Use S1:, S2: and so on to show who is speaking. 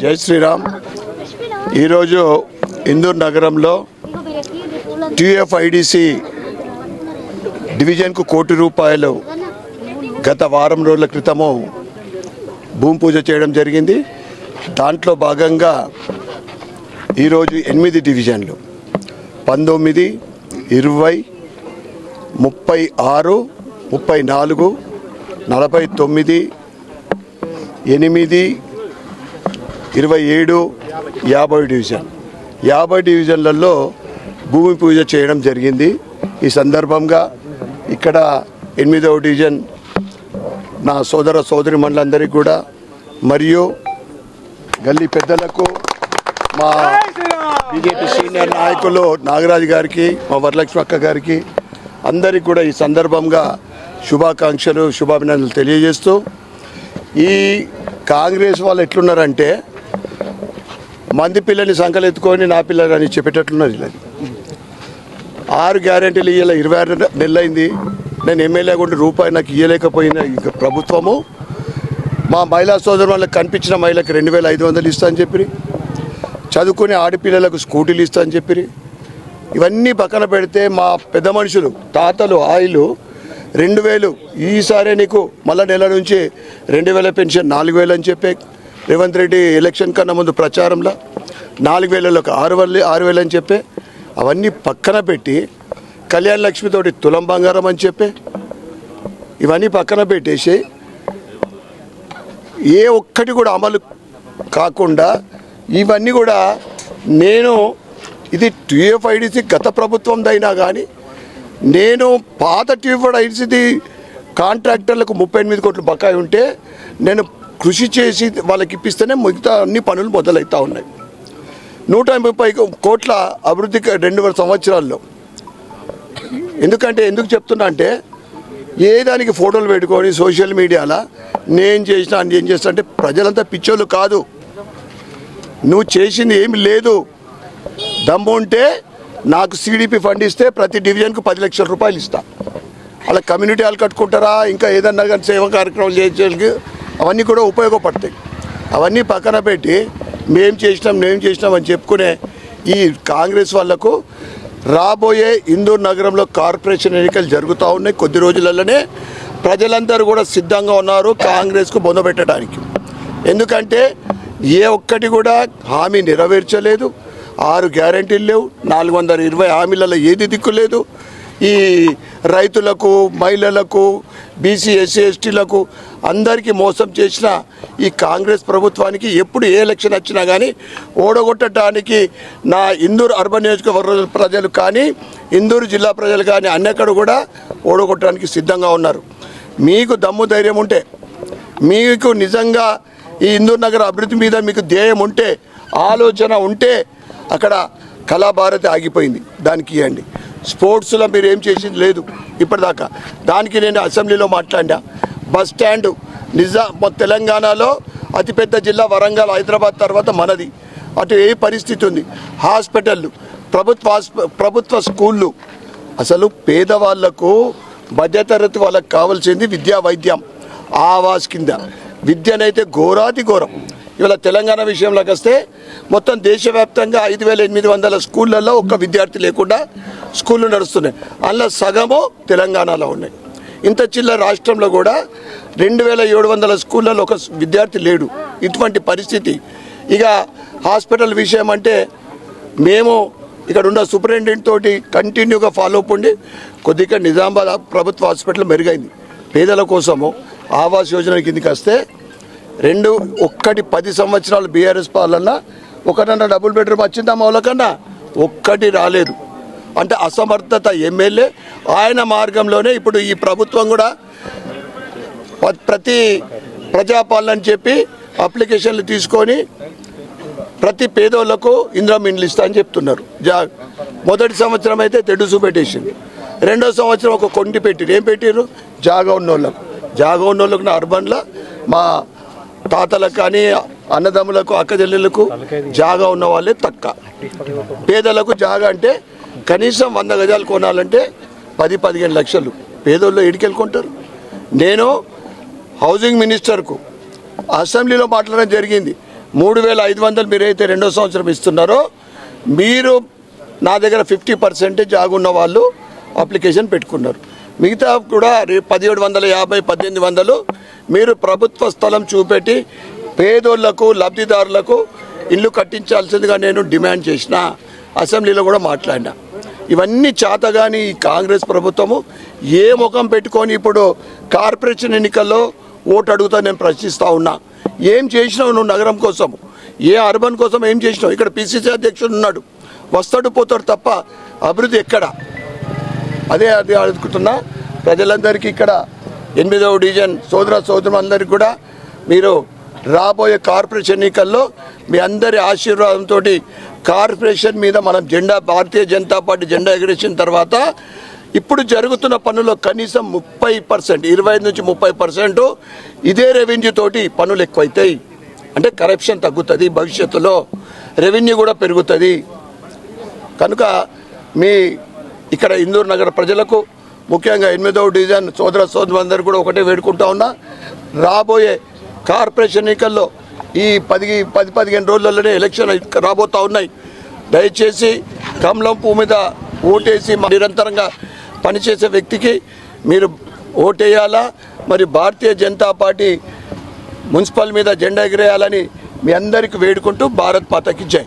S1: జై శ్రీరామ్. ఈరోజు ఇందూరు నగరంలో టీఎఫ్ఐడిసి డివిజన్కు ₹1 గత వారం రోజుల క్రితము భూమి పూజ చేయడం జరిగింది. దాంట్లో భాగంగా ఈరోజు 8 డివిజన్లు 19, 20, 36, 34, 49, 8, 27, 50 డివిజన్ 50 డివిజన్లలో భూమి పూజ చేయడం జరిగింది. ఈ సందర్భంగా ఇక్కడ 8వ డివిజన్ నా సోదర సోదరిమణులందరికీ కూడా మరియు గల్లీ పెద్దలకు, మా బీజేపీ సీనియర్ నాయకులు నాగరాజు గారికి, మా వరలక్ష్మి అక్క గారికి అందరికీ కూడా ఈ సందర్భంగా శుభాకాంక్షలు, శుభాభినందనలు తెలియజేస్తూ, ఈ కాంగ్రెస్ వాళ్ళు ఎట్లున్నారంటే మంది పిల్లని సంకలెత్తుకొని నా పిల్లలు అని చెప్పేటట్లున్నారు. ఇలా 6 గ్యారెంటీలు ఇయ్యాల 26 నెలలైంది. నేను ఎమ్మెల్యేగా ఉండి రూపాయి నాకు ఇయ్యలేకపోయిన ప్రభుత్వము మా మహిళా సోదరు వాళ్ళకి కనిపించిన మహిళలకు 2500 ఇస్తా అని చెప్పి, చదువుకునే ఆడపిల్లలకు స్కూటీలు ఇస్తా అని చెప్పి, ఇవన్నీ పక్కన పెడితే మా పెద్ద మనుషులు తాతలు ఆయిలు 2000 ఈసారే నీకు మళ్ళా నెల నుంచి 2000 పెన్షన్ 4000 అని చెప్పే రేవంత్ రెడ్డి ఎలక్షన్ కన్నా ముందు ప్రచారంలో 4000లకు 6000 అని చెప్పే, అవన్నీ పక్కన పెట్టి కళ్యాణ లక్ష్మితోటి తులం బంగారం అని చెప్పే, ఇవన్నీ పక్కన పెట్టేసి ఏ ఒక్కటి కూడా అమలు కాకుండా ఇవన్నీ కూడా నేను ఇది టీఎఫ్ఐడిసి గత ప్రభుత్వందైనా కానీ నేను పాత టీఎఫ్ఐడిసిది కాంట్రాక్టర్లకు 38 కోట్లు బకాయి ఉంటే నేను కృషి చేసి వాళ్ళకి ఇప్పిస్తేనే మిగతా అన్ని పనులు మొదలవుతూ ఉన్నాయి. 130 కోట్ల అభివృద్ధికి 2 సంవత్సరాల్లో. ఎందుకు చెప్తున్నా అంటే ఏ దానికి ఫోటోలు పెట్టుకొని సోషల్ మీడియాలో నేను చేసిన ఏం చేస్తా అంటే ప్రజలంతా పిచ్చోళ్ళు కాదు. నువ్వు చేసింది ఏమి లేదు. దమ్ము ఉంటే నాకు సిడిపి ఫండ్ ఇస్తే ప్రతి డివిజన్కు ₹10 లక్షలు ఇస్తా. అలా కమ్యూనిటీ హాల్ కట్టుకుంటారా, ఇంకా ఏదన్నా కానీ సేవా కార్యక్రమాలు చేయడానికి అవన్నీ కూడా ఉపయోగపడతాయి. అవన్నీ పక్కన పెట్టి మేము చేసినాం అని చెప్పుకునే ఈ కాంగ్రెస్ వాళ్లకు రాబోయే ఇందూరు నగరంలో కార్పొరేషన్ ఎన్నికలు జరుగుతూ ఉన్నాయి. కొద్ది రోజులలోనే ప్రజలందరూ కూడా సిద్ధంగా ఉన్నారు కాంగ్రెస్కు బొందబెట్టడానికి. ఎందుకంటే ఏ ఒక్కటి కూడా హామీ నెరవేర్చలేదు. 6 గ్యారెంటీలు లేవు, 420 హామీలలో ఏది దిక్కు లేదు. ఈ రైతులకు, మహిళలకు, బీసీ, ఎస్సీ, ఎస్టీలకు అందరికీ మోసం చేసిన ఈ కాంగ్రెస్ ప్రభుత్వానికి ఎప్పుడు ఏ ఎలక్షన్ వచ్చినా కానీ ఓడగొట్టడానికి నా ఇందూరు అర్బన్ నియోజకవర్గ ప్రజలు కానీ, ఇందూరు జిల్లా ప్రజలు కానీ అన్నెక్కడ కూడా ఓడగొట్టడానికి సిద్ధంగా ఉన్నారు. మీకు దమ్ము ధైర్యం ఉంటే, మీకు నిజంగా ఈ ఇందూరు నగర అభివృద్ధి మీద మీకు ధ్యేయం ఉంటే, ఆలోచన ఉంటే, అక్కడ కళాభారతి ఆగిపోయింది, దానికి ఇవ్వండి. స్పోర్ట్స్లో మీరు ఏం చేసింది లేదు ఇప్పటిదాకా. దానికి నేను అసెంబ్లీలో మాట్లాడా. బస్ స్టాండ్ తెలంగాణలో అతిపెద్ద జిల్లా వరంగల్, హైదరాబాద్ తర్వాత మనది. అటు ఏ పరిస్థితి ఉంది. హాస్పిటళ్ళు, ప్రభుత్వ స్కూళ్ళు. అసలు పేదవాళ్లకు, మధ్యతరగతి వాళ్ళకు కావాల్సింది విద్యా, వైద్యం, ఆవాస్ కింద. విద్యనైతే ఘోరాతి ఘోరం. ఇవాళ తెలంగాణ విషయంలోకి వస్తే మొత్తం దేశవ్యాప్తంగా 5800 స్కూళ్ళల్లో ఒక్క విద్యార్థి లేకుండా స్కూళ్ళు నడుస్తున్నాయి. అందులో సగము తెలంగాణలో ఉన్నాయి. ఇంత చిన్న రాష్ట్రంలో కూడా 2700 స్కూళ్ళల్లో ఒక విద్యార్థి లేడు. ఇటువంటి పరిస్థితి. ఇక హాస్పిటల్ విషయం అంటే మేము ఇక్కడ ఉన్న సూపరింటెండెంట్ తోటి కంటిన్యూగా ఫాలో అప్ ఉండి కొద్దిగా నిజామాబాద్ ప్రభుత్వ హాస్పిటల్ మెరుగైంది. పేదల కోసము ఆవాస్ యోజన కిందికి వస్తే 10 సంవత్సరాలు బీఆర్ఎస్ పాలన ఒకటన్నా డబుల్ బెడ్రూమ్ వచ్చిందా మౌలకన్నా? ఒక్కటి రాలేదు. అంటే అసమర్థత ఎమ్మెల్యే. ఆయన మార్గంలోనే ఇప్పుడు ఈ ప్రభుత్వం కూడా ప్రతి ప్రజాపాలన అని చెప్పి అప్లికేషన్లు తీసుకొని ప్రతి పేదోళ్లకు ఇందిరా ఇండ్లు ఇస్తా అని చెప్తున్నారు. మొదటి సంవత్సరం అయితే తెడుసు పెట్టేసింది. 2వ సంవత్సరం ఒక కొండి పెట్టిరు. ఏం పెట్టిరు? జాగా ఉన్నోళ్ళకు నా అర్బన్లో మా తాతలకు కానీ, అన్నదమ్ములకు, అక్క చెల్లెళ్ళకు జాగా ఉన్న వాళ్ళే తక్కువ. పేదలకు జాగా అంటే కనీసం 100 గజాలు కొనాలంటే 10-15 లక్షలు. పేదోళ్ళు ఎడికెళ్ళుకుంటారు. నేను హౌసింగ్ మినిస్టర్కు అసెంబ్లీలో మాట్లాడడం జరిగింది. 3,500 మీరైతే రెండో సంవత్సరం ఇస్తున్నారో మీరు నా దగ్గర 50% ఆగున్న వాళ్ళు అప్లికేషన్ పెట్టుకున్నారు. మిగతా కూడా 1750, 1800 మీరు ప్రభుత్వ స్థలం చూపెట్టి పేదోళ్లకు లబ్ధిదారులకు ఇల్లు కట్టించాల్సిందిగా నేను డిమాండ్ చేసిన, అసెంబ్లీలో కూడా మాట్లాడినా. ఇవన్నీ చేతగాని ఈ కాంగ్రెస్ ప్రభుత్వము ఏ ముఖం పెట్టుకొని ఇప్పుడు కార్పొరేషన్ ఎన్నికల్లో ఓటు అడుగుతా నేను ప్రశ్నిస్తూ ఉన్నా. ఏం చేసినావు నువ్వు నగరం కోసం, ఏ అర్బన్ కోసం ఏం చేసినావు? ఇక్కడ పిసిసి అధ్యక్షుడు ఉన్నాడు, వస్తాడు పోతాడు తప్ప అభివృద్ధి ఎక్కడ? అదే అడుగుతున్నా ప్రజలందరికీ. ఇక్కడ 8వ డివిజన్ సోదరులందరికీ కూడా మీరు రాబోయే కార్పొరేషన్ ఎన్నికల్లో మీ అందరి ఆశీర్వాదంతో కార్పొరేషన్ మీద మనం భారతీయ జనతా పార్టీ జెండా ఎగరేసిన తర్వాత ఇప్పుడు జరుగుతున్న పనుల్లో కనీసం 30%, 25 నుంచి 30% ఇదే రెవెన్యూ తోటి పనులు ఎక్కువైతాయి. అంటే కరప్షన్ తగ్గుతుంది, భవిష్యత్తులో రెవెన్యూ కూడా పెరుగుతుంది. కనుక మీ ఇక్కడ ఇందూరు నగర ప్రజలకు ముఖ్యంగా 8వ డివిజన్ సోదరులందరూ కూడా ఒకటే వేడుకుంటా ఉన్నా, రాబోయే కార్పొరేషన్ ఎన్నికల్లో ఈ 10-15 రోజుల్లోనే ఎలక్షన్ రాబోతూ ఉన్నాయి. దయచేసి కమలం పువ్వు మీద ఓటేసి నిరంతరంగా పనిచేసే వ్యక్తికి మీరు ఓటేయాలా. మరి భారతీయ జనతా పార్టీ మున్సిపల్ మీద జెండా ఎగిరేయాలని మీ అందరికీ వేడుకుంటూ భారత్ మాతకి జై.